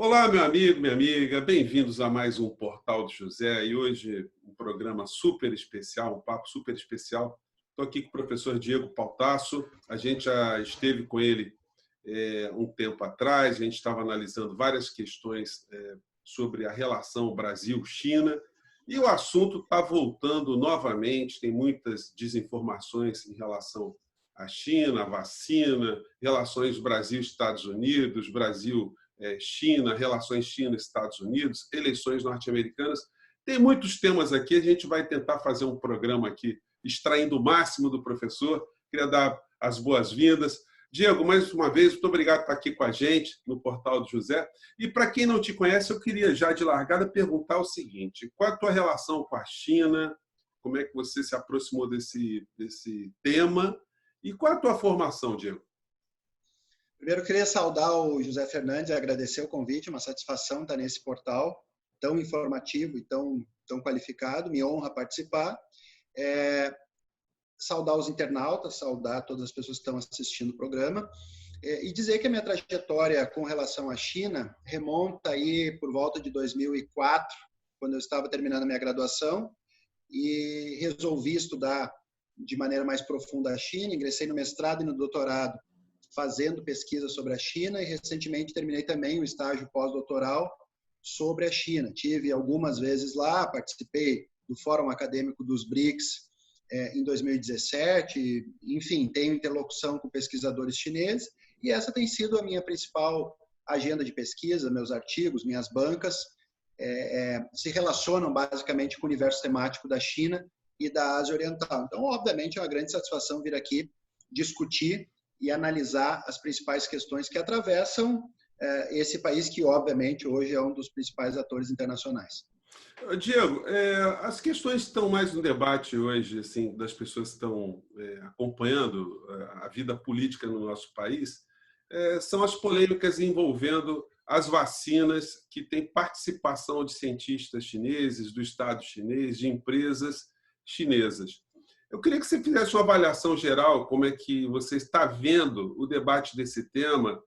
Olá, meu amigo, minha amiga, bem-vindos a mais um Portal do José e hoje um programa super especial, um papo super especial. Estou aqui com o professor Diego Pautasso, a gente já esteve com ele um tempo atrás, a gente estava analisando várias questões sobre a relação Brasil-China e o assunto está voltando novamente, tem muitas desinformações em relação à China, à vacina, relações Brasil-Estados Unidos, Brasil China, relações China-Estados Unidos, eleições norte-americanas. Tem muitos temas aqui, a gente vai tentar fazer um programa aqui, extraindo o máximo do professor. Queria dar as boas-vindas. Diego, mais uma vez, muito obrigado por estar aqui com a gente no Portal do José. E para quem não te conhece, eu queria já de largada perguntar o seguinte: qual é a tua relação com a China? Como é que você se aproximou desse tema? E qual é a tua formação, Diego? Primeiro, eu queria saudar o José Fernandes e agradecer o convite, uma satisfação estar nesse portal tão informativo e tão qualificado, me honra participar. Saudar os internautas, saudar todas as pessoas que estão assistindo o programa e dizer que a minha trajetória com relação à China remonta aí por volta de 2004, quando eu estava terminando a minha graduação e resolvi estudar de maneira mais profunda a China, ingressei no mestrado e no doutorado fazendo pesquisa sobre a China e recentemente terminei também um estágio pós-doutoral sobre a China. Tive algumas vezes lá, participei do Fórum Acadêmico dos BRICS em 2017, enfim, tenho interlocução com pesquisadores chineses e essa tem sido a minha principal agenda de pesquisa, meus artigos, minhas bancas se relacionam basicamente com o universo temático da China e da Ásia Oriental. Então, obviamente, é uma grande satisfação vir aqui discutir e analisar as principais questões que atravessam esse país que, obviamente, hoje é um dos principais atores internacionais. Diego, as questões estão mais no debate hoje, assim, das pessoas que estão acompanhando a vida política no nosso país, são as polêmicas envolvendo as vacinas que têm participação de cientistas chineses, do Estado chinês, de empresas chinesas. Eu queria que você fizesse uma avaliação geral, como é que você está vendo o debate desse tema,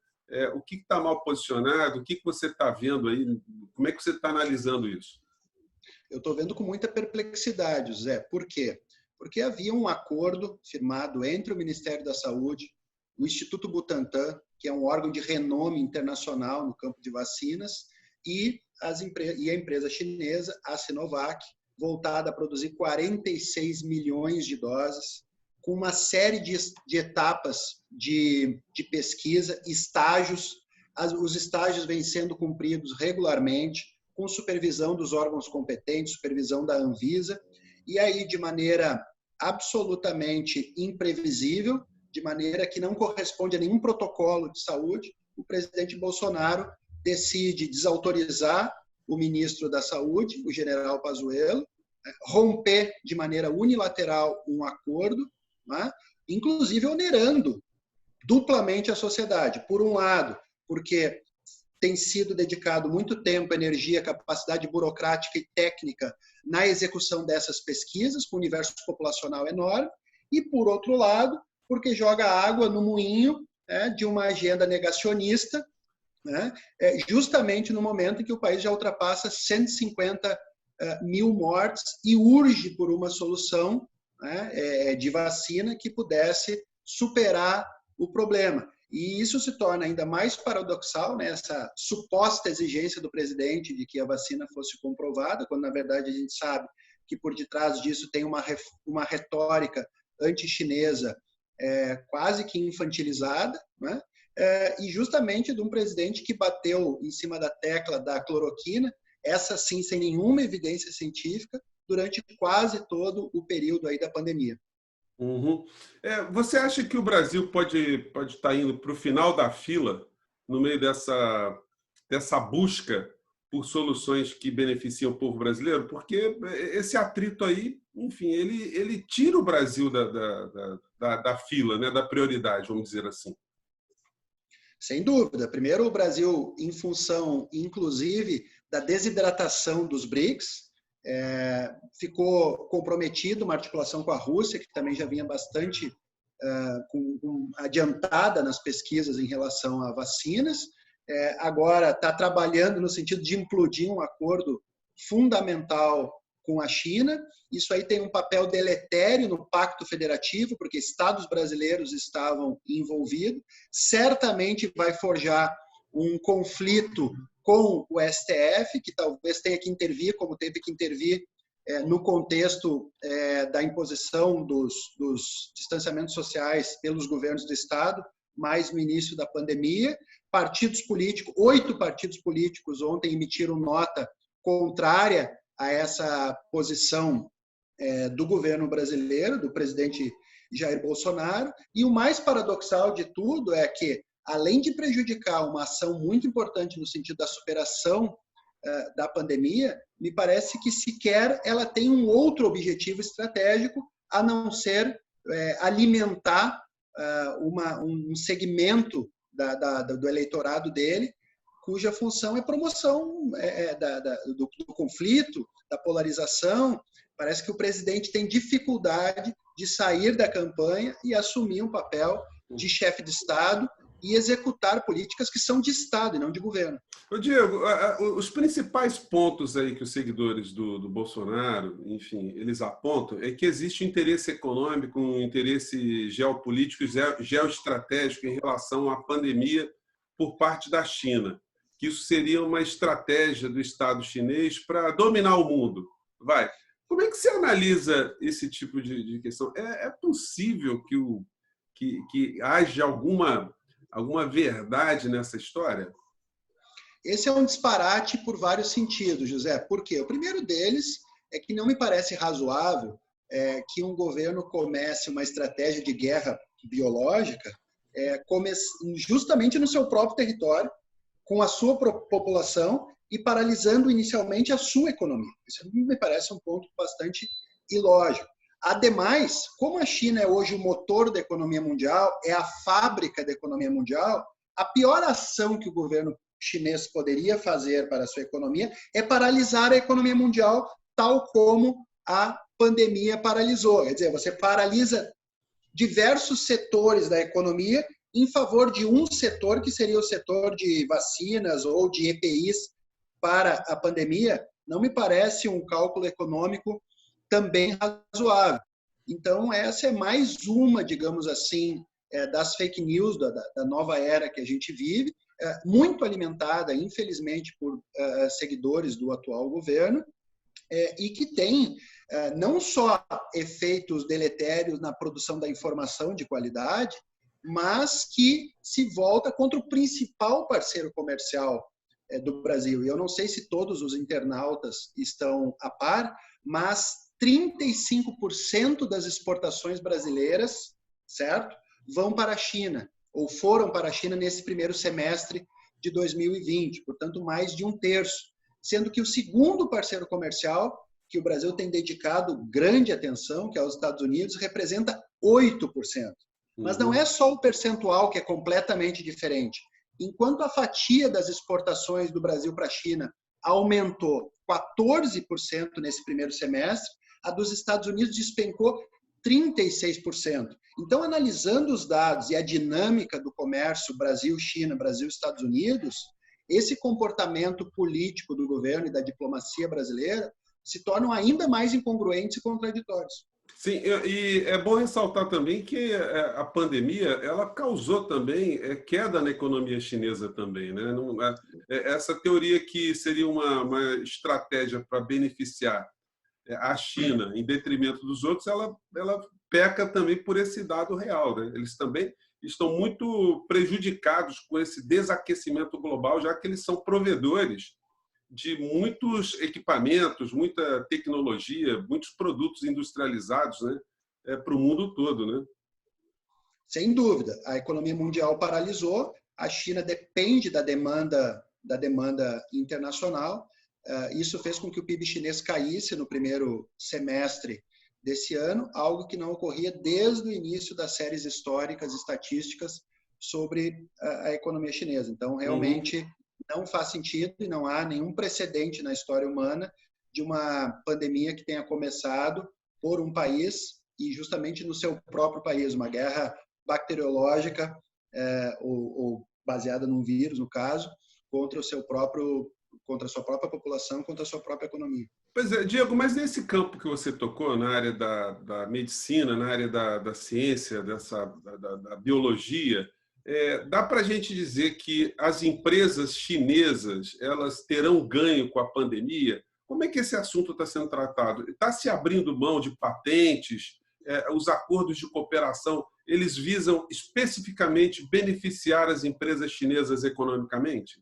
o que está mal posicionado, o que você está vendo aí, como é que você está analisando isso? Eu estou vendo com muita perplexidade, Zé. Por quê? Porque havia um acordo firmado entre o Ministério da Saúde, o Instituto Butantan, que é um órgão de renome internacional no campo de vacinas, e a empresa chinesa, a Sinovac, voltada a produzir 46 milhões de doses, com uma série de etapas de pesquisa, estágios. Os estágios vêm sendo cumpridos regularmente, com supervisão dos órgãos competentes, supervisão da Anvisa, e aí de maneira absolutamente imprevisível, de maneira que não corresponde a nenhum protocolo de saúde, o presidente Bolsonaro decide desautorizar o ministro da Saúde, o general Pazuello, romper de maneira unilateral um acordo, né? Inclusive onerando duplamente a sociedade. Por um lado, porque tem sido dedicado muito tempo, energia, capacidade burocrática e técnica na execução dessas pesquisas, com um universo populacional enorme, e, por outro lado, porque joga água no moinho de uma agenda negacionista, justamente no momento em que o país já ultrapassa 150 mil mortes e urge por uma solução de vacina que pudesse superar o problema. E isso se torna ainda mais paradoxal, essa suposta exigência do presidente de que a vacina fosse comprovada, quando, na verdade, a gente sabe que por detrás disso tem uma retórica anti-chinesa quase que infantilizada, e justamente de um presidente que bateu em cima da tecla da cloroquina, essa sim sem nenhuma evidência científica, durante quase todo o período aí da pandemia. Uhum. Você acha que o Brasil pode estar indo para o final da fila no meio dessa busca por soluções que beneficiam o povo brasileiro? Porque esse atrito aí, enfim, ele tira o Brasil da fila, né, da prioridade, vamos dizer assim. Sem dúvida. Primeiro, o Brasil, em função, inclusive, da desidratação dos BRICS, ficou comprometido uma articulação com a Rússia, que também já vinha bastante adiantada nas pesquisas em relação a vacinas, agora está trabalhando no sentido de implodir um acordo fundamental com a China. Isso aí tem um papel deletério no Pacto Federativo, porque estados brasileiros estavam envolvidos. Certamente vai forjar um conflito com o STF, que talvez tenha que intervir, como teve que intervir no contexto da imposição dos distanciamentos sociais pelos governos do Estado, mais no início da pandemia. Partidos políticos, 8 partidos políticos ontem emitiram nota contrária a essa posição do governo brasileiro, do presidente Jair Bolsonaro. E o mais paradoxal de tudo é que, além de prejudicar uma ação muito importante no sentido da superação da pandemia, me parece que sequer ela tem um outro objetivo estratégico, a não ser alimentar um segmento do eleitorado dele, cuja função é promoção do conflito, da polarização. Parece que o presidente tem dificuldade de sair da campanha e assumir um papel de chefe de Estado e executar políticas que são de Estado e não de governo. Ô Diego, os principais pontos aí que os seguidores do Bolsonaro, enfim, eles apontam é que existe interesse econômico, um interesse geopolítico e geoestratégico em relação à pandemia por parte da China, que isso seria uma estratégia do Estado chinês para dominar o mundo. Como é que você analisa esse tipo de questão? É possível que haja alguma verdade nessa história? Esse é um disparate por vários sentidos, José. Por quê? O primeiro deles é que não me parece razoável que um governo comece uma estratégia de guerra biológica justamente no seu próprio território, com a sua população e paralisando inicialmente a sua economia. Isso me parece um ponto bastante ilógico. Ademais, como a China é hoje o motor da economia mundial, é a fábrica da economia mundial, a pior ação que o governo chinês poderia fazer para a sua economia é paralisar a economia mundial, tal como a pandemia paralisou. Quer dizer, você paralisa diversos setores da economia em favor de um setor, que seria o setor de vacinas ou de EPIs para a pandemia. Não me parece um cálculo econômico também razoável. Então, essa é mais uma, digamos assim, das fake news da nova era que a gente vive, muito alimentada, infelizmente, por seguidores do atual governo, e que tem não só efeitos deletérios na produção da informação de qualidade, mas que se volta contra o principal parceiro comercial do Brasil. E eu não sei se todos os internautas estão a par, mas 35% das exportações brasileiras, certo, vão para a China, ou foram para a China nesse primeiro semestre de 2020, portanto, mais de 1/3, sendo que o segundo parceiro comercial, que o Brasil tem dedicado grande atenção, que é os Estados Unidos, representa 8%. Mas não é só o percentual que é completamente diferente. Enquanto a fatia das exportações do Brasil para a China aumentou 14% nesse primeiro semestre, a dos Estados Unidos despencou 36%. Então, analisando os dados e a dinâmica do comércio Brasil-China, Brasil-Estados Unidos, esse comportamento político do governo e da diplomacia brasileira se tornam ainda mais incongruentes e contraditórios. Sim, e é bom ressaltar também que a pandemia ela causou também queda na economia chinesa também, né? Essa teoria que seria uma estratégia para beneficiar a China em detrimento dos outros, ela peca também por esse dado real, né? Eles também estão muito prejudicados com esse desaquecimento global, já que eles são provedores de muitos equipamentos, muita tecnologia, muitos produtos industrializados, né, para o mundo todo, né? Sem dúvida, a economia mundial paralisou, a China depende da demanda internacional. Isso fez com que o PIB chinês caísse no primeiro semestre desse ano, algo que não ocorria desde o início das séries históricas estatísticas sobre a economia chinesa. Então, realmente, não faz sentido e não há nenhum precedente na história humana de uma pandemia que tenha começado por um país e justamente no seu próprio país, uma guerra bacteriológica ou baseada num vírus, no caso, contra a sua própria população, contra a sua própria economia. Pois é, Diego, mas nesse campo que você tocou, na área da medicina, na área da ciência, da biologia, dá para a gente dizer que as empresas chinesas elas terão ganho com a pandemia? Como é que esse assunto está sendo tratado? Está se abrindo mão de patentes? Os acordos de cooperação, eles visam especificamente beneficiar as empresas chinesas economicamente?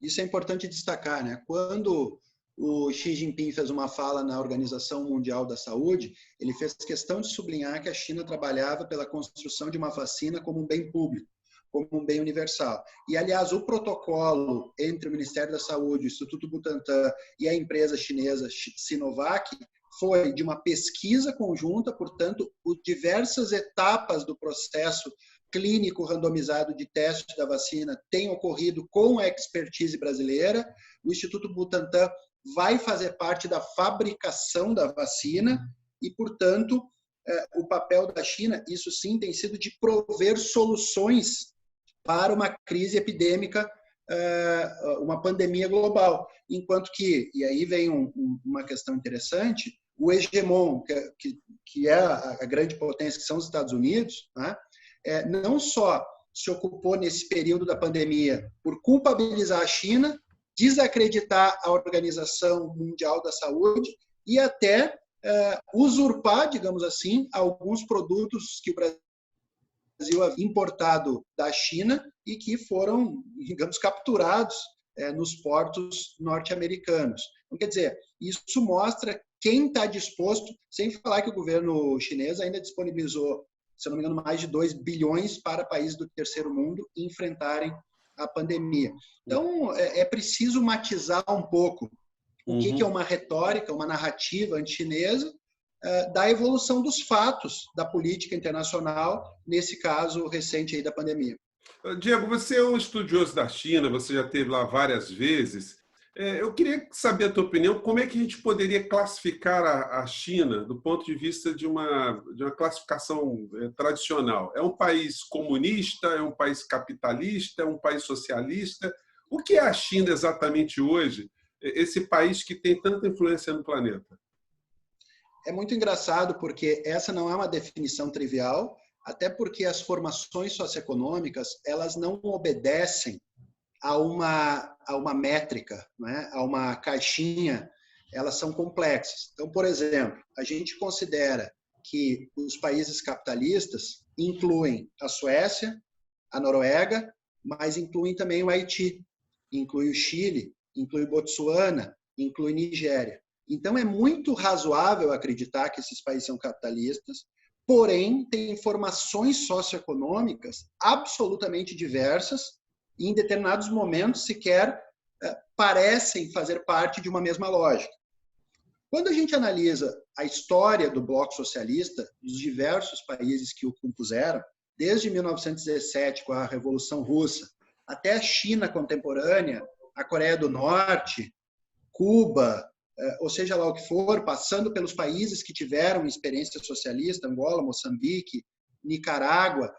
Isso é importante destacar, né? Quando o Xi Jinping fez uma fala na Organização Mundial da Saúde, ele fez questão de sublinhar que a China trabalhava pela construção de uma vacina como um bem público, como um bem universal. E, aliás, o protocolo entre o Ministério da Saúde, o Instituto Butantan e a empresa chinesa Sinovac foi de uma pesquisa conjunta, portanto, diversas etapas do processo clínico randomizado de teste da vacina têm ocorrido com a expertise brasileira. O Instituto Butantan vai fazer parte da fabricação da vacina e, portanto, o papel da China, isso sim, tem sido de prover soluções para uma crise epidêmica, uma pandemia global. Enquanto que, e aí vem uma questão interessante, o hegemon, que é a grande potência, que são os Estados Unidos, né, não só se ocupou nesse período da pandemia por culpabilizar a China, desacreditar a Organização Mundial da Saúde e até usurpar, digamos assim, alguns produtos que o Brasil havia importado da China e que foram, digamos, capturados nos portos norte-americanos. Então, quer dizer, isso mostra quem está disposto, sem falar que o governo chinês ainda disponibilizou, se não me engano, mais de 2 bilhões para países do terceiro mundo enfrentarem a pandemia. Então, é preciso matizar um pouco o que é uma retórica, uma narrativa anti-chinesa, da evolução dos fatos da política internacional, nesse caso recente aí da pandemia. Diego, você é um estudioso da China, você já esteve lá várias vezes. Eu queria saber a tua opinião, como é que a gente poderia classificar a China do ponto de vista de uma classificação tradicional? É um país comunista, é um país capitalista, é um país socialista? O que é a China exatamente hoje, esse país que tem tanta influência no planeta? É muito engraçado porque essa não é uma definição trivial, até porque as formações socioeconômicas elas não obedecem a uma métrica, né? A uma caixinha, elas são complexas. Então, por exemplo, a gente considera que os países capitalistas incluem a Suécia, a Noruega, mas incluem também o Haiti, inclui o Chile, inclui Botsuana, inclui Nigéria. Então, é muito razoável acreditar que esses países são capitalistas, porém, têm formações socioeconômicas absolutamente diversas e, em determinados momentos, sequer parecem fazer parte de uma mesma lógica. Quando a gente analisa a história do bloco socialista, dos diversos países que o compuseram, desde 1917, com a Revolução Russa, até a China contemporânea, a Coreia do Norte, Cuba, ou seja lá o que for, passando pelos países que tiveram experiência socialista, Angola, Moçambique, Nicarágua,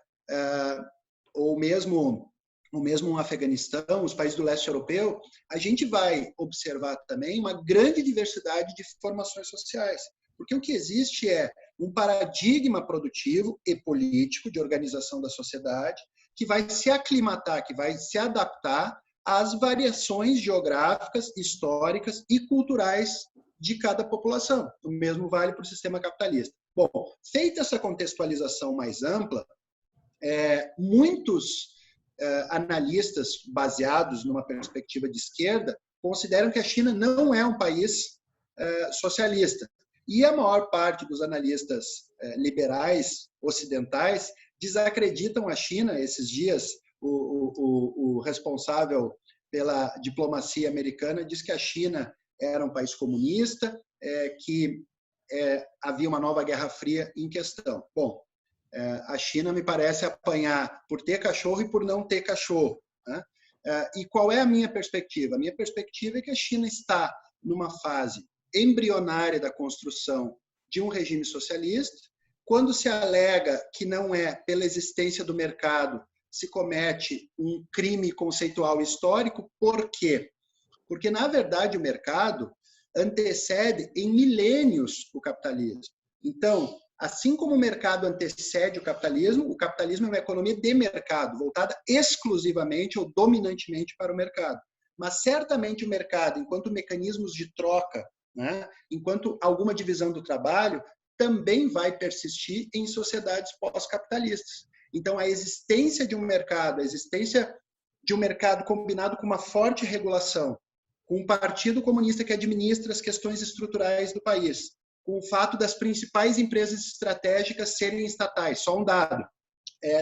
ou mesmo o Afeganistão, os países do leste europeu, a gente vai observar também uma grande diversidade de formações sociais. Porque o que existe é um paradigma produtivo e político de organização da sociedade que vai se aclimatar, que vai se adaptar às variações geográficas, históricas e culturais de cada população. O mesmo vale para o sistema capitalista. Bom, feita essa contextualização mais ampla, muitos analistas baseados numa perspectiva de esquerda consideram que a China não é um país socialista. E a maior parte dos analistas liberais ocidentais desacreditam a China. Esses dias, o responsável pela diplomacia americana diz que a China era um país comunista, que havia uma nova Guerra Fria em questão. Bom, a China me parece apanhar por ter cachorro e por não ter cachorro, né? E qual é a minha perspectiva? A minha perspectiva é que a China está numa fase embrionária da construção de um regime socialista. Quando se alega que não é pela existência do mercado, se comete um crime conceitual histórico. Por quê? Porque, na verdade, o mercado antecede em milênios o capitalismo. Então, assim como o mercado antecede o capitalismo é uma economia de mercado, voltada exclusivamente ou dominantemente para o mercado. Mas, certamente, o mercado, enquanto mecanismos de troca, né, enquanto alguma divisão do trabalho, também vai persistir em sociedades pós-capitalistas. Então, a existência de um mercado, a existência de um mercado combinado com uma forte regulação, com um partido comunista que administra as questões estruturais do país, com o fato das principais empresas estratégicas serem estatais. Só um dado,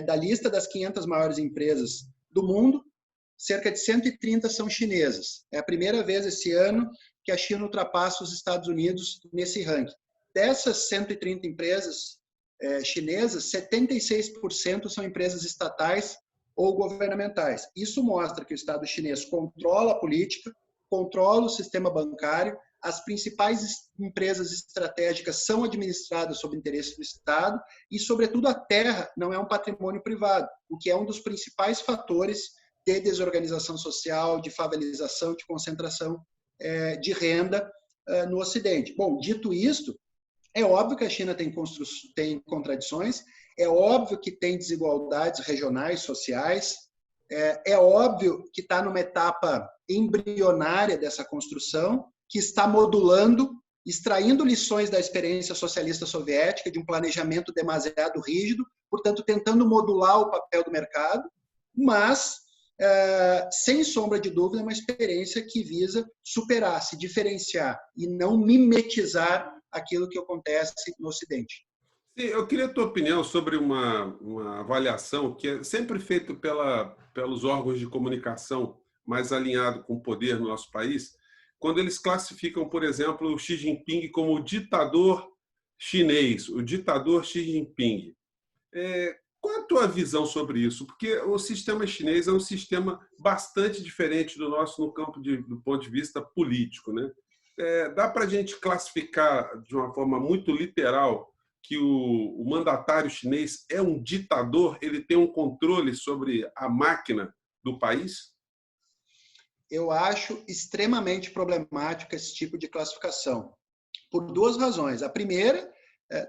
da lista das 500 maiores empresas do mundo, cerca de 130 são chinesas. É a primeira vez esse ano que a China ultrapassa os Estados Unidos nesse ranking. Dessas 130 empresas chinesas, 76% são empresas estatais ou governamentais. Isso mostra que o Estado chinês controla a política, controla o sistema bancário, as principais empresas estratégicas são administradas sob interesse do Estado e, sobretudo, a terra não é um patrimônio privado, o que é um dos principais fatores de desorganização social, de favelização, de concentração de renda no Ocidente. Bom, dito isto, é óbvio que a China tem contradições, é óbvio que tem desigualdades regionais, sociais, é óbvio que está numa etapa embrionária dessa construção, que está modulando, extraindo lições da experiência socialista soviética, de um planejamento demasiado rígido, portanto, tentando modular o papel do mercado, mas, sem sombra de dúvida, é uma experiência que visa superar, se diferenciar e não mimetizar aquilo que acontece no Ocidente. Sim, eu queria a tua opinião sobre uma avaliação que é sempre feita pelos órgãos de comunicação mais alinhados com o poder no nosso país, quando eles classificam, por exemplo, o Xi Jinping como o ditador chinês, o ditador Xi Jinping. Qual é a tua visão sobre isso? Porque o sistema chinês é um sistema bastante diferente do nosso no campo do ponto de vista político, né? Dá para a gente classificar de uma forma muito literal que o mandatário chinês é um ditador, ele tem um controle sobre a máquina do país? Eu acho extremamente problemático esse tipo de classificação, por duas razões. A primeira,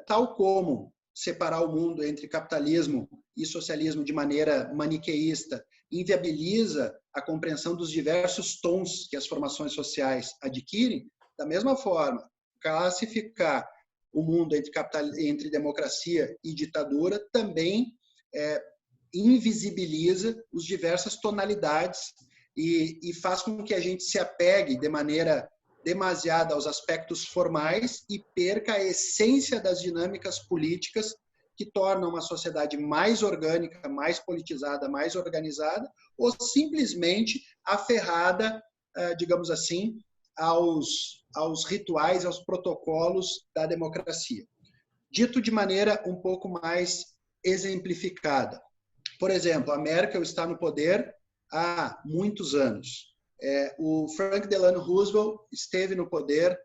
tal como separar o mundo entre capitalismo e socialismo de maneira maniqueísta inviabiliza a compreensão dos diversos tons que as formações sociais adquirem, da mesma forma, classificar o mundo entre democracia e ditadura também invisibiliza as diversas tonalidades e faz com que a gente se apegue de maneira demasiada aos aspectos formais e perca a essência das dinâmicas políticas que tornam uma sociedade mais orgânica, mais politizada, mais organizada, ou simplesmente aferrada, digamos assim, aos rituais, aos protocolos da democracia. Dito de maneira um pouco mais exemplificada. Por exemplo, a Merkel está no poder há muitos anos. O Franklin Delano Roosevelt esteve no poder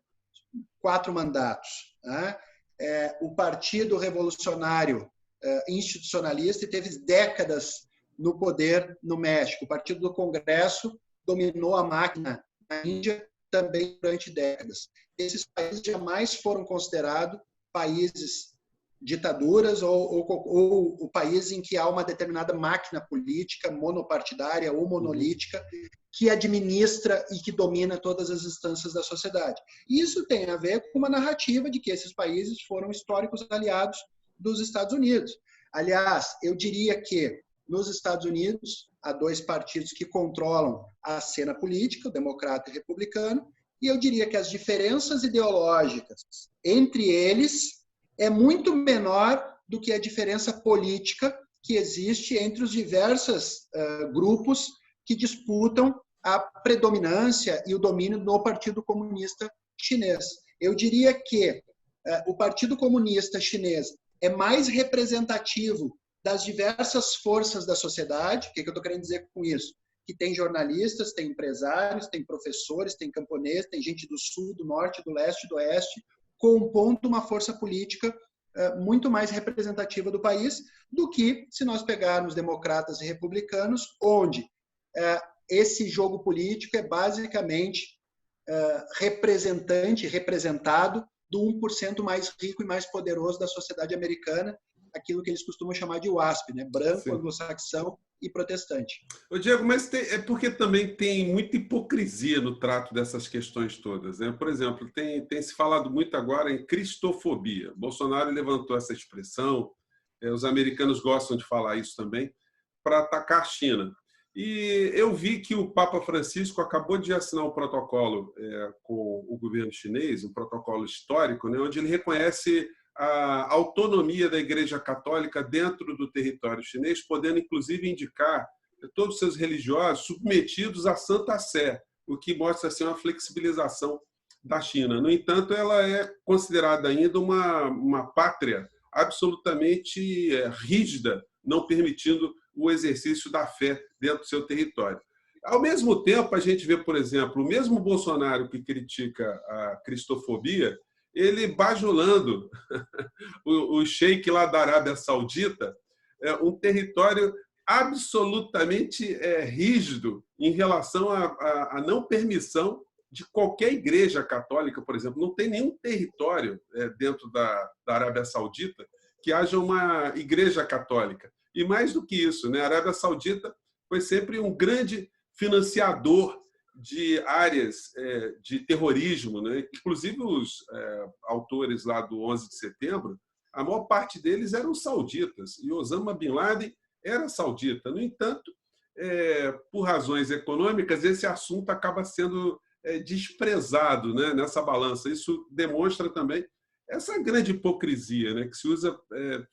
4 mandatos. Né? O Partido Revolucionário Institucionalista teve décadas no poder no México. O Partido do Congresso dominou a máquina na Índia também durante décadas. Esses países jamais foram considerados países ditaduras ou países em que há uma determinada máquina política monopartidária ou monolítica que administra e que domina todas as instâncias da sociedade. Isso tem a ver com uma narrativa de que esses países foram históricos aliados dos Estados Unidos. Aliás, eu diria que nos Estados Unidos há 2 partidos que controlam a cena política, o democrata e o republicano, e eu diria que as diferenças ideológicas entre eles é muito menor do que a diferença política que existe entre os diversos grupos que disputam a predominância e o domínio do Partido Comunista Chinês. Eu diria que o Partido Comunista Chinês é mais representativo das diversas forças da sociedade. O que eu estou querendo dizer com isso? Que tem jornalistas, tem empresários, tem professores, tem camponeses, tem gente do sul, do norte, do leste, do oeste, compondo uma força política muito mais representativa do país do que se nós pegarmos democratas e republicanos, onde esse jogo político é basicamente representado do 1% mais rico e mais poderoso da sociedade americana, aquilo que eles costumam chamar de WASP, né? Branco, anglo-saxão e protestante. Ô, Diego, mas é porque também tem muita hipocrisia no trato dessas questões todas, né? Por exemplo, tem se falado muito agora em cristofobia. Bolsonaro levantou essa expressão, os americanos gostam de falar isso também, para atacar a China. E eu vi que o Papa Francisco acabou de assinar um protocolo com o governo chinês, um protocolo histórico, né, onde ele reconhece a autonomia da Igreja Católica dentro do território chinês, podendo inclusive indicar todos os seus religiosos submetidos à Santa Sé, o que mostra assim, uma flexibilização da China. No entanto, ela é considerada ainda uma pátria absolutamente rígida, não permitindo o exercício da fé dentro do seu território. Ao mesmo tempo, a gente vê, por exemplo, o mesmo Bolsonaro que critica a cristofobia, ele bajulando o sheik lá da Arábia Saudita, um território absolutamente rígido em relação à não permissão de qualquer igreja católica, por exemplo. Não tem nenhum território dentro da Arábia Saudita que haja uma igreja católica. E mais do que isso, né? A Arábia Saudita foi sempre um grande financiador de áreas de terrorismo, né? Inclusive os autores lá do 11 de setembro, a maior parte deles eram sauditas, e Osama Bin Laden era saudita. No entanto, por razões econômicas, esse assunto acaba sendo desprezado, né, nessa balança. Isso demonstra também essa grande hipocrisia, né, que se usa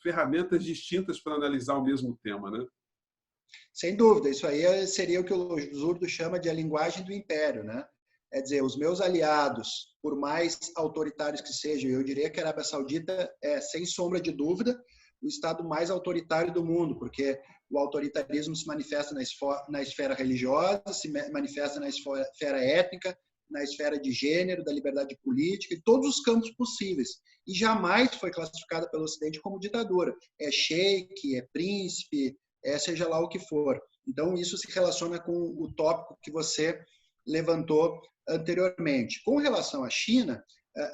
ferramentas distintas para analisar o mesmo tema, né? Sem dúvida, isso aí seria o que o Zurdo chama de a linguagem do império, né? É dizer, os meus aliados, por mais autoritários que sejam, eu diria que a Arábia Saudita é, sem sombra de dúvida, o estado mais autoritário do mundo, porque o autoritarismo se manifesta na esfera religiosa, se manifesta na esfera étnica, na esfera de gênero, da liberdade política, em todos os campos possíveis. E jamais foi classificada pelo Ocidente como ditadura. É sheik, é príncipe, seja lá o que for. Então, isso se relaciona com o tópico que você levantou anteriormente. Com relação à China,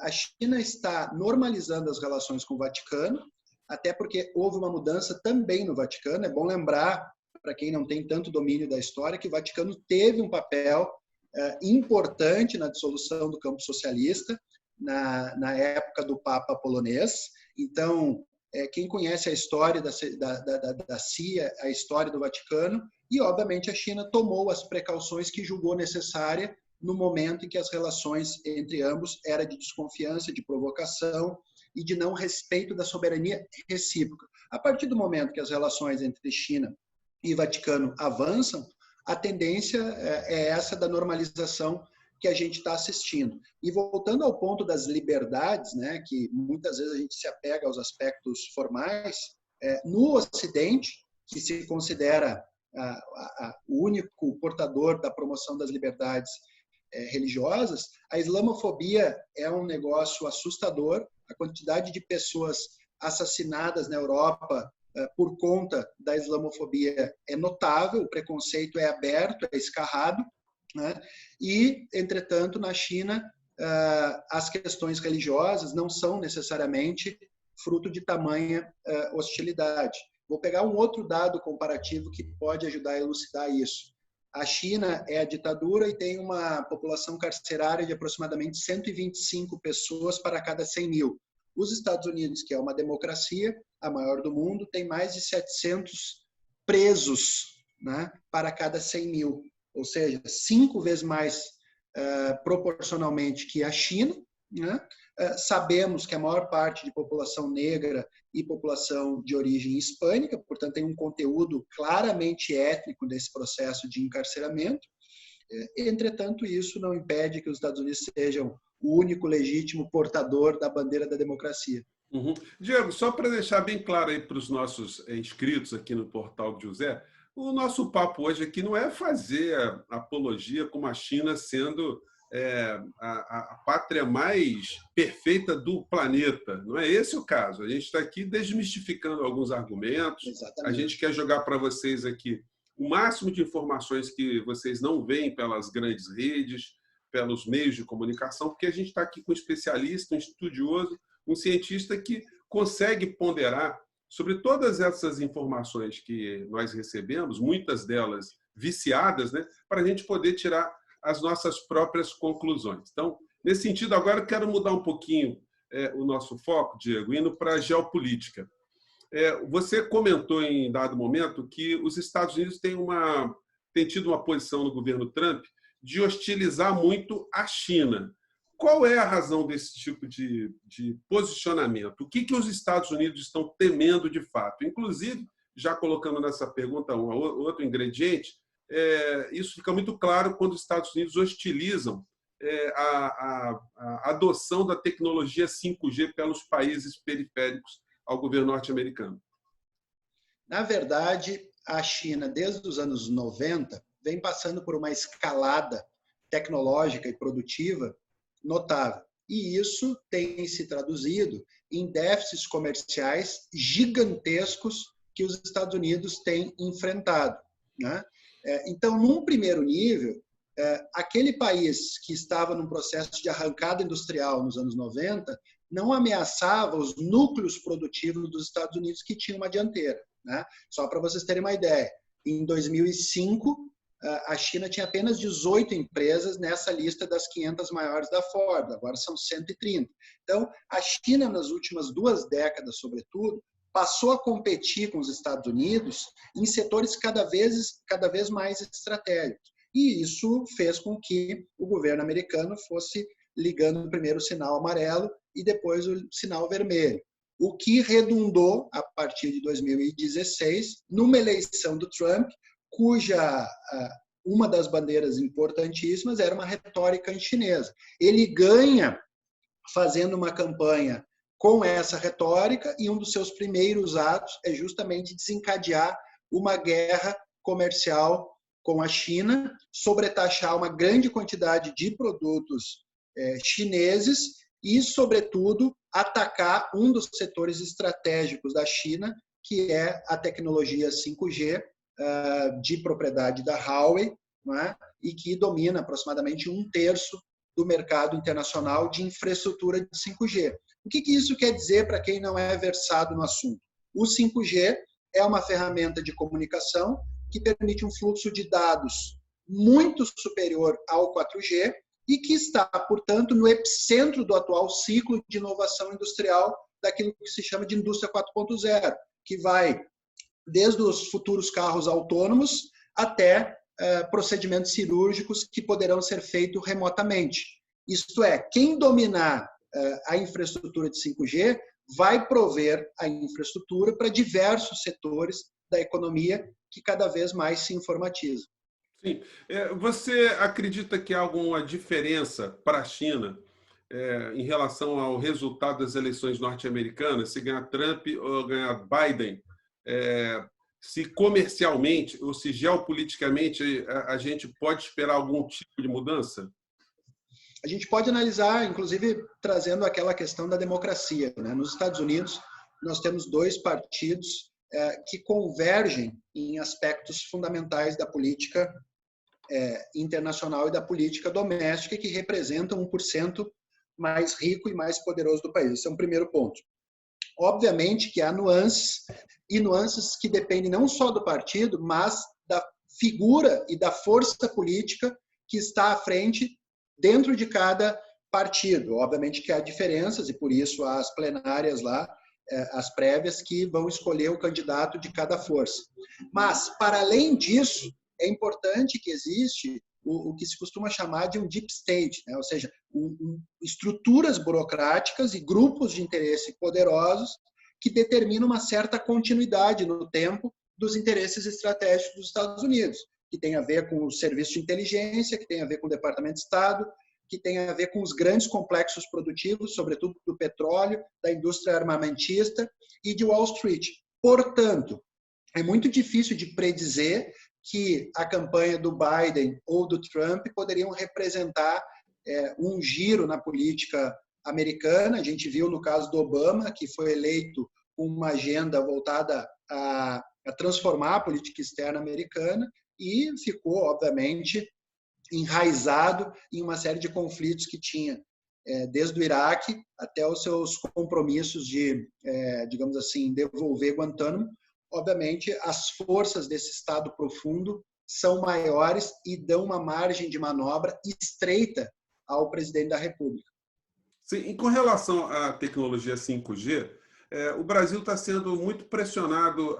a China está normalizando as relações com o Vaticano, até porque houve uma mudança também no Vaticano. É bom lembrar, para quem não tem tanto domínio da história, que o Vaticano teve um papel importante na dissolução do campo socialista, na época do Papa polonês. Então, quem conhece a história da CIA, a história do Vaticano, e, obviamente, a China tomou as precauções que julgou necessária no momento em que as relações entre ambos eram de desconfiança, de provocação e de não respeito da soberania recíproca. A partir do momento que as relações entre China e Vaticano avançam, a tendência é essa da normalização que a gente está assistindo. E voltando ao ponto das liberdades, né, que muitas vezes a gente se apega aos aspectos formais, no Ocidente, que se considera o único portador da promoção das liberdades religiosas, a islamofobia é um negócio assustador. A quantidade de pessoas assassinadas na Europa por conta da islamofobia é notável, o preconceito é aberto, é escarrado, né? E, entretanto, na China, as questões religiosas não são necessariamente fruto de tamanha hostilidade. Vou pegar um outro dado comparativo que pode ajudar a elucidar isso. A China é a ditadura e tem uma população carcerária de aproximadamente 125 pessoas para cada 100 mil. Os Estados Unidos, que é uma democracia, a maior do mundo, tem mais de 700 presos, né, para cada 100 mil. Ou seja, 5 vezes mais proporcionalmente que a China, né? Sabemos que a maior parte de população negra e população de origem hispânica, portanto, tem um conteúdo claramente étnico desse processo de encarceramento. Entretanto, isso não impede que os Estados Unidos sejam o único legítimo portador da bandeira da democracia. Uhum. Diego, só para deixar bem claro aí para os nossos inscritos aqui no Portal de José, o nosso papo hoje aqui não é fazer apologia como a China sendo a pátria mais perfeita do planeta. Não é esse o caso. A gente está aqui desmistificando alguns argumentos. Exatamente. A gente quer jogar para vocês aqui o máximo de informações que vocês não veem pelas grandes redes, pelos meios de comunicação, porque a gente está aqui com um especialista, um estudioso, um cientista que consegue ponderar sobre todas essas informações que nós recebemos, muitas delas viciadas, né, para a gente poder tirar as nossas próprias conclusões. Então, nesse sentido, agora eu quero mudar um pouquinho o nosso foco, Diego, indo para a geopolítica. Você comentou em dado momento que os Estados Unidos têm tido uma posição no governo Trump de hostilizar muito a China. Qual é a razão desse tipo de posicionamento? O que os Estados Unidos estão temendo de fato? Inclusive, já colocando nessa pergunta outro ingrediente, isso fica muito claro quando os Estados Unidos hostilizam a adoção da tecnologia 5G pelos países periféricos ao governo norte-americano. Na verdade, a China, desde os anos 90, vem passando por uma escalada tecnológica e produtiva notável. E isso tem se traduzido em déficits comerciais gigantescos que os Estados Unidos têm enfrentado, né? Então, num primeiro nível, aquele país que estava num processo de arrancada industrial nos anos 90 não ameaçava os núcleos produtivos dos Estados Unidos que tinham uma dianteira, né? Só para vocês terem uma ideia, em 2005, a China tinha apenas 18 empresas nessa lista das 500 maiores da Forbes, agora são 130. Então, a China, nas últimas 2 décadas, sobretudo, passou a competir com os Estados Unidos em setores cada vez mais estratégicos. E isso fez com que o governo americano fosse ligando primeiro o sinal amarelo e depois o sinal vermelho. O que redundou, a partir de 2016, numa eleição do Trump, cuja uma das bandeiras importantíssimas era uma retórica chinesa. Ele ganha fazendo uma campanha com essa retórica e um dos seus primeiros atos é justamente desencadear uma guerra comercial com a China, sobretaxar uma grande quantidade de produtos chineses e, sobretudo, atacar um dos setores estratégicos da China, que é a tecnologia 5G, de propriedade da Huawei, não é? E que domina aproximadamente 1/3 do mercado internacional de infraestrutura de 5G. O que isso quer dizer para quem não é versado no assunto? O 5G é uma ferramenta de comunicação que permite um fluxo de dados muito superior ao 4G e que está, portanto, no epicentro do atual ciclo de inovação industrial daquilo que se chama de indústria 4.0, que vai desde os futuros carros autônomos até procedimentos cirúrgicos que poderão ser feitos remotamente. Isto é, quem dominar a infraestrutura de 5G vai prover a infraestrutura para diversos setores da economia que cada vez mais se informatizam. Sim. Você acredita que há alguma diferença para a China em relação ao resultado das eleições norte-americanas, se ganhar Trump ou ganhar Biden? Se comercialmente ou se geopoliticamente a gente pode esperar algum tipo de mudança? A gente pode analisar, inclusive, trazendo aquela questão da democracia, né? Nos Estados Unidos, nós temos 2 partidos que convergem em aspectos fundamentais da política internacional e da política doméstica, que representam 1% mais rico e mais poderoso do país. Esse é um primeiro ponto. Obviamente que há nuances, e nuances que dependem não só do partido, mas da figura e da força política que está à frente dentro de cada partido. Obviamente que há diferenças, e por isso há as plenárias lá, as prévias, que vão escolher o candidato de cada força. Mas, para além disso, é importante que existe o que se costuma chamar de um deep state, né? Ou seja, estruturas burocráticas e grupos de interesse poderosos que determinam uma certa continuidade no tempo dos interesses estratégicos dos Estados Unidos, que tem a ver com o serviço de inteligência, que tem a ver com o Departamento de Estado, que tem a ver com os grandes complexos produtivos, sobretudo do petróleo, da indústria armamentista e de Wall Street. Portanto, é muito difícil de predizer que a campanha do Biden ou do Trump poderiam representar um giro na política americana. A gente viu no caso do Obama, que foi eleito com uma agenda voltada a transformar a política externa americana e ficou, obviamente, enraizado em uma série de conflitos que tinha, desde o Iraque até os seus compromissos de, digamos assim, devolver Guantánamo. Obviamente, as forças desse Estado profundo são maiores e dão uma margem de manobra estreita ao presidente da República. Sim, e com relação à tecnologia 5G, o Brasil está sendo muito pressionado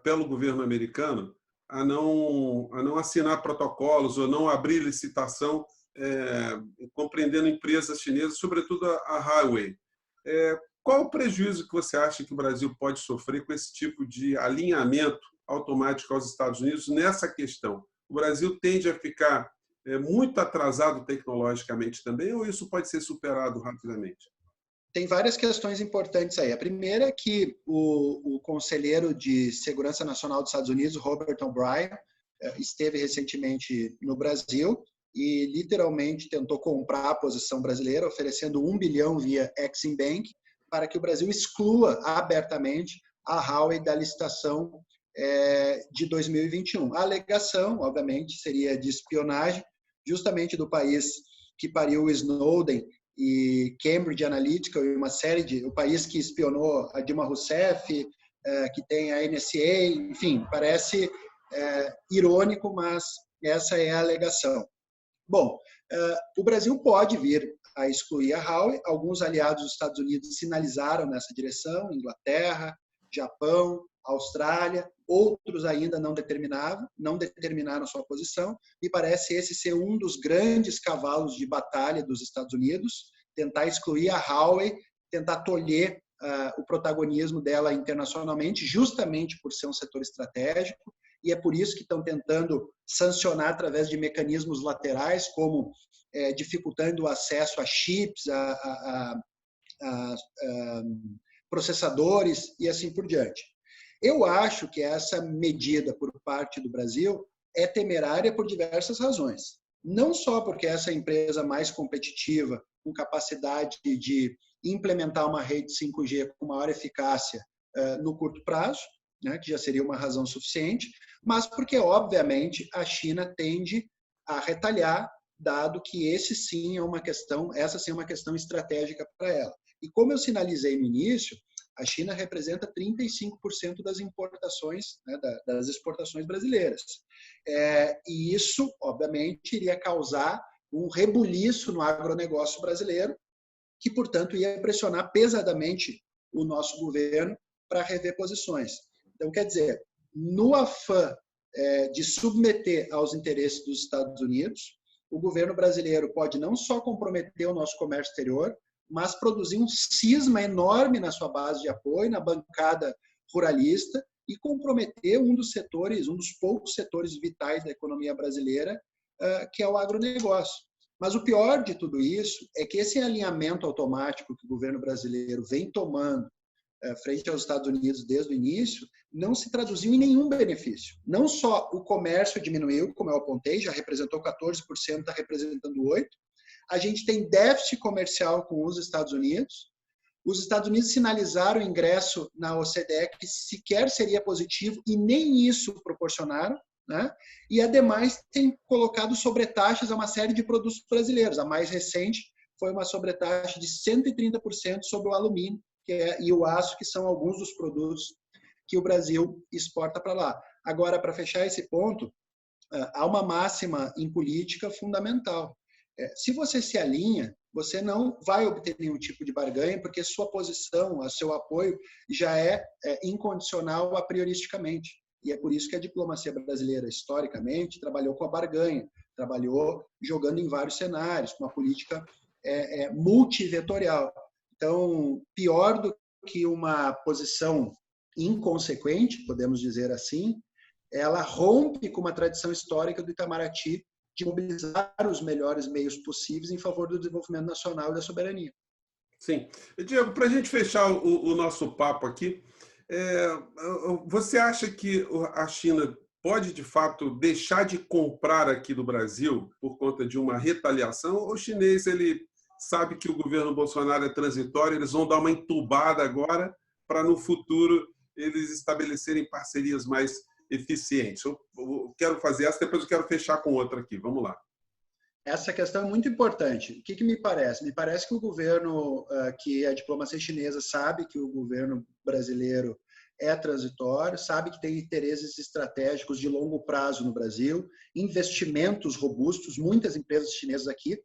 pelo governo americano a não assinar protocolos ou não abrir licitação, compreendendo empresas chinesas, sobretudo a Huawei. Qual o prejuízo que você acha que o Brasil pode sofrer com esse tipo de alinhamento automático aos Estados Unidos nessa questão? O Brasil tende a ficar muito atrasado tecnologicamente também, ou isso pode ser superado rapidamente? Tem várias questões importantes aí. A primeira é que o conselheiro de Segurança Nacional dos Estados Unidos, Robert O'Brien, esteve recentemente no Brasil e literalmente tentou comprar a posição brasileira, oferecendo 1 bilhão via Exim Bank, para que o Brasil exclua abertamente a Huawei da licitação de 2021. A alegação, obviamente, seria de espionagem, justamente do país que pariu o Snowden e Cambridge Analytica, e uma série de... o país que espionou a Dilma Rousseff, que tem a NSA, enfim, parece irônico, mas essa é a alegação. Bom, o Brasil pode vir a excluir a Huawei. Alguns aliados dos Estados Unidos sinalizaram nessa direção, Inglaterra, Japão, Austrália, outros ainda não determinaram sua posição, e parece esse ser um dos grandes cavalos de batalha dos Estados Unidos, tentar excluir a Huawei, tentar tolher o protagonismo dela internacionalmente, justamente por ser um setor estratégico, e é por isso que estão tentando sancionar através de mecanismos laterais, como dificultando o acesso a chips, a processadores e assim por diante. Eu acho que essa medida por parte do Brasil é temerária por diversas razões. Não só porque essa empresa mais competitiva, com capacidade de implementar uma rede 5G com maior eficácia no curto prazo, né, que já seria uma razão suficiente, mas porque, obviamente, a China tende a retalhar, dado que essa sim é uma questão estratégica para ela. E como eu sinalizei no início, a China representa 35% das importações, né, das exportações brasileiras. E isso, obviamente, iria causar um rebuliço no agronegócio brasileiro, que, portanto, ia pressionar pesadamente o nosso governo para rever posições. Então, quer dizer, no afã de submeter aos interesses dos Estados Unidos, o governo brasileiro pode não só comprometer o nosso comércio exterior, mas produzir um cisma enorme na sua base de apoio, na bancada ruralista, e comprometer um dos poucos setores vitais da economia brasileira, que é o agronegócio. Mas o pior de tudo isso é que esse alinhamento automático que o governo brasileiro vem tomando frente aos Estados Unidos desde o início, não se traduziu em nenhum benefício. Não só o comércio diminuiu, como eu apontei, já representou 14%, está representando 8%. A gente tem déficit comercial com os Estados Unidos. Os Estados Unidos sinalizaram o ingresso na OCDE, que sequer seria positivo, e nem isso proporcionaram, né? E, ademais, tem colocado sobretaxas a uma série de produtos brasileiros. A mais recente foi uma sobretaxa de 130% sobre o alumínio e o aço, que são alguns dos produtos que o Brasil exporta para lá. Agora, para fechar esse ponto, há uma máxima em política fundamental. Se você se alinha, você não vai obter nenhum tipo de barganha, porque sua posição, seu apoio já é incondicional a prioristicamente. E é por isso que a diplomacia brasileira, historicamente, trabalhou com a barganha, trabalhou jogando em vários cenários, com uma política multivetorial. Então, pior do que uma posição inconsequente, podemos dizer assim, ela rompe com uma tradição histórica do Itamaraty de mobilizar os melhores meios possíveis em favor do desenvolvimento nacional e da soberania. Sim. Diego, para a gente fechar o nosso papo aqui, você acha que a China pode, de fato, deixar de comprar aqui do Brasil por conta de uma retaliação? Ou o chinês ele sabe que o governo Bolsonaro é transitório, eles vão dar uma entubada agora para, no futuro, eles estabelecerem parcerias mais eficientes? Eu quero fazer essa, depois eu quero fechar com outra aqui. Vamos lá. Essa questão é muito importante. O que me parece? Me parece que o governo, que a diplomacia chinesa sabe que o governo brasileiro é transitório, sabe que tem interesses estratégicos de longo prazo no Brasil, investimentos robustos, muitas empresas chinesas aqui.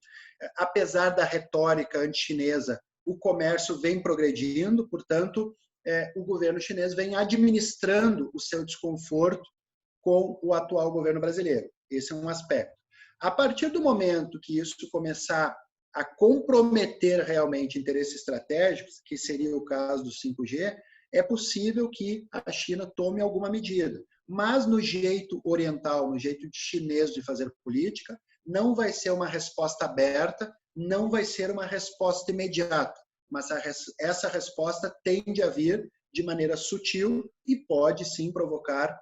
Apesar da retórica anti-chinesa, o comércio vem progredindo, portanto, o governo chinês vem administrando o seu desconforto com o atual governo brasileiro. Esse é um aspecto. A partir do momento que isso começar a comprometer realmente interesses estratégicos, que seria o caso do 5G, é possível que a China tome alguma medida. Mas no jeito oriental, no jeito chinês de fazer política, não vai ser uma resposta aberta, não vai ser uma resposta imediata. Mas essa resposta tende a vir de maneira sutil e pode sim provocar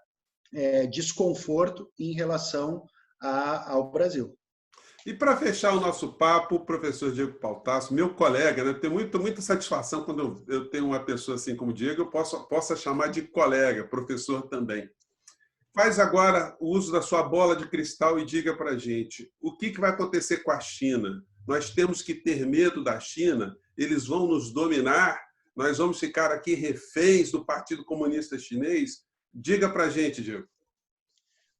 desconforto em relação ao Brasil. E para fechar o nosso papo, o professor Diego Pautasso, meu colega, né? Tenho muita satisfação quando eu tenho uma pessoa assim como o Diego, eu posso chamar de colega, professor também. Faz agora o uso da sua bola de cristal e diga para a gente o que vai acontecer com a China. Nós temos que ter medo da China? Eles vão nos dominar? Nós vamos ficar aqui reféns do Partido Comunista Chinês? Diga para a gente, Diego.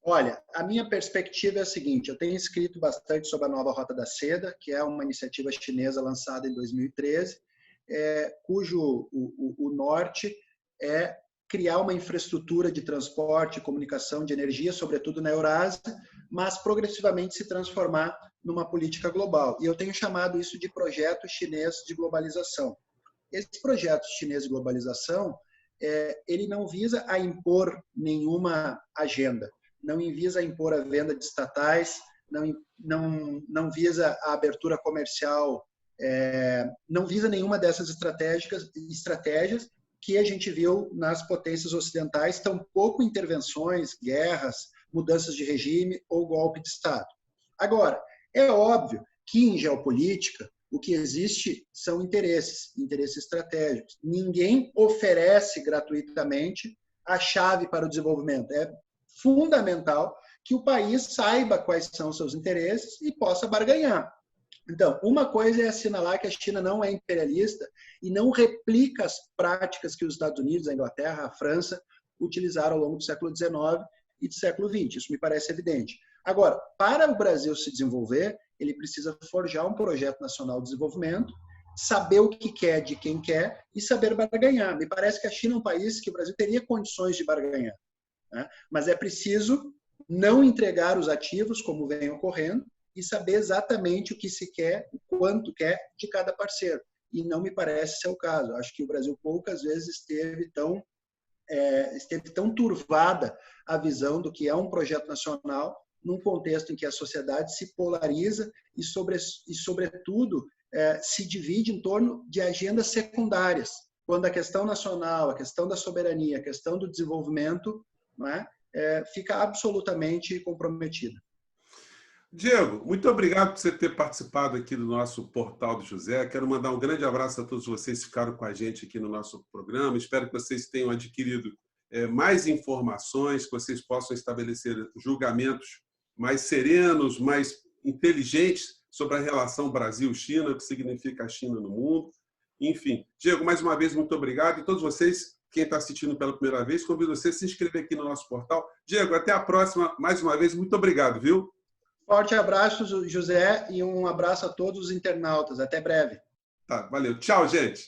Olha, a minha perspectiva é a seguinte, eu tenho escrito bastante sobre a nova Rota da Seda, que é uma iniciativa chinesa lançada em 2013, cujo o norte é criar uma infraestrutura de transporte, comunicação, de energia, sobretudo na Eurásia, mas progressivamente se transformar numa política global. E eu tenho chamado isso de projeto chinês de globalização. Esse projeto chinês de globalização, ele não visa a impor nenhuma agenda, não visa impor a venda de estatais, não visa a abertura comercial, não visa nenhuma dessas estratégias que a gente viu nas potências ocidentais, tampouco intervenções, guerras, mudanças de regime ou golpe de Estado. Agora, é óbvio que em geopolítica o que existe são interesses estratégicos. Ninguém oferece gratuitamente a chave para o desenvolvimento. É fundamental que o país saiba quais são seus interesses e possa barganhar. Então, uma coisa é assinalar que a China não é imperialista e não replica as práticas que os Estados Unidos, a Inglaterra, a França utilizaram ao longo do século XIX e do século XX. Isso me parece evidente. Agora, para o Brasil se desenvolver, ele precisa forjar um projeto nacional de desenvolvimento, saber o que quer de quem quer e saber barganhar. Me parece que a China é um país que o Brasil teria condições de barganhar, né? Mas é preciso não entregar os ativos, como vem ocorrendo, e saber exatamente o que se quer, o quanto quer de cada parceiro. E não me parece ser o caso. Acho que o Brasil poucas vezes esteve tão turvada a visão do que é um projeto nacional num contexto em que a sociedade se polariza e sobretudo, se divide em torno de agendas secundárias, quando a questão nacional, a questão da soberania, a questão do desenvolvimento, não é, fica absolutamente comprometida. Diego, muito obrigado por você ter participado aqui do nosso Portal do José. Quero mandar um grande abraço a todos vocês que ficaram com a gente aqui no nosso programa. Espero que vocês tenham adquirido mais informações, que vocês possam estabelecer julgamentos mais serenos, mais inteligentes sobre a relação Brasil-China, o que significa a China no mundo. Enfim, Diego, mais uma vez, muito obrigado. E todos vocês, quem está assistindo pela primeira vez, convido você a se inscrever aqui no nosso portal. Diego, até a próxima. Mais uma vez, muito obrigado, viu? Forte abraço, José, e um abraço a todos os internautas. Até breve. Tá, valeu. Tchau, gente.